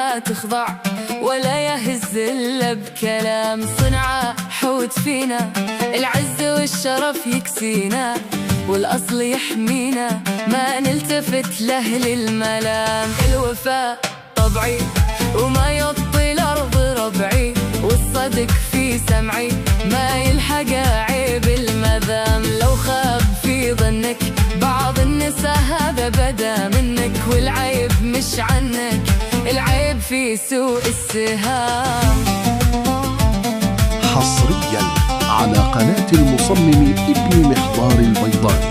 ما تخضع ولا يهز إلا بكلام. صنعة حوت فينا العز والشرف يكسينا، والأصل يحمينا ما نلتفت له للملام. الوفاء طبعي وما يطي الأرض ربعي، والصدق في سمعي ما يلحق عيب المذام. لو خاب في ظنك بعض النساء هذا بدا منك، والعيب مش عنك، العيب في سوء السهام. حصريا على قناة المصمم ابن محضار البيضاوي.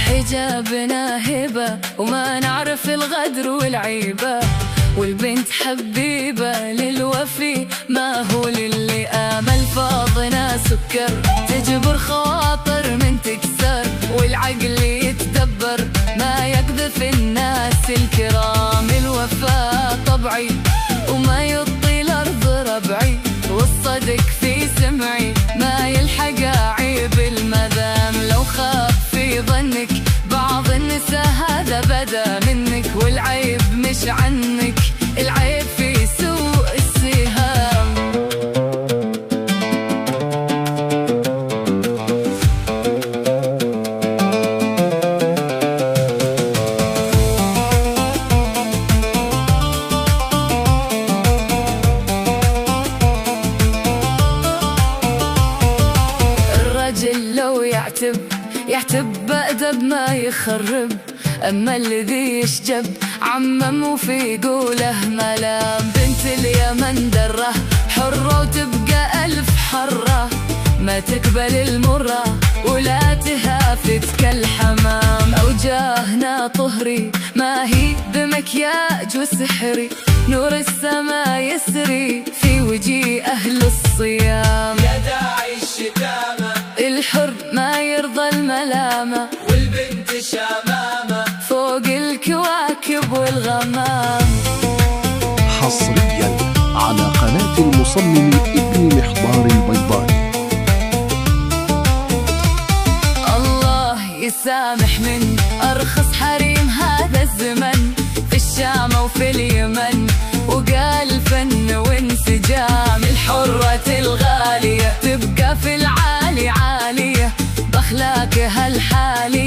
حجابنا هبة وما نعرف الغدر والعيبة، والبنت حبيبة للوفي ما هو للي آمل. فاضنا سكر تجبر خواطر من تكسر، والعقل يتدبر ما يقذف الناس الكرام. الوفاء طبعي وما يطي الأرض ربعي، والصدق في سمعي ما يلحق عيب المذام. لو خاب في ظنك بعض النساء هذا بدا منك، والعيب مش عنك، العيب في سوء السهام. الرجل لو يعتب بأدب ما يخرب، أما الذي يشجب عمم وفي قوله ملام. بنت اليمن دره حرة وتبقى ألف حرة، ما تقبل المرة ولا تهافت كالحمام. أوجاهنا طهري ما هي بمكياج وسحري، نور السما يسري في وجه أهل الصيام. يا داعي الشتامة الحر ما يرضى الملامة، والبنت شمامة فوق الكواكب والغمام. حصريا على قناة المصمم ابن محضار البيضاوي. الله يسامح من أرخص حريم هذا الزمن، في الشام وفي اليمن وقال فن وانسجام. الحرة الغالية تبقى في العالي عالية، بأخلاقها الحالية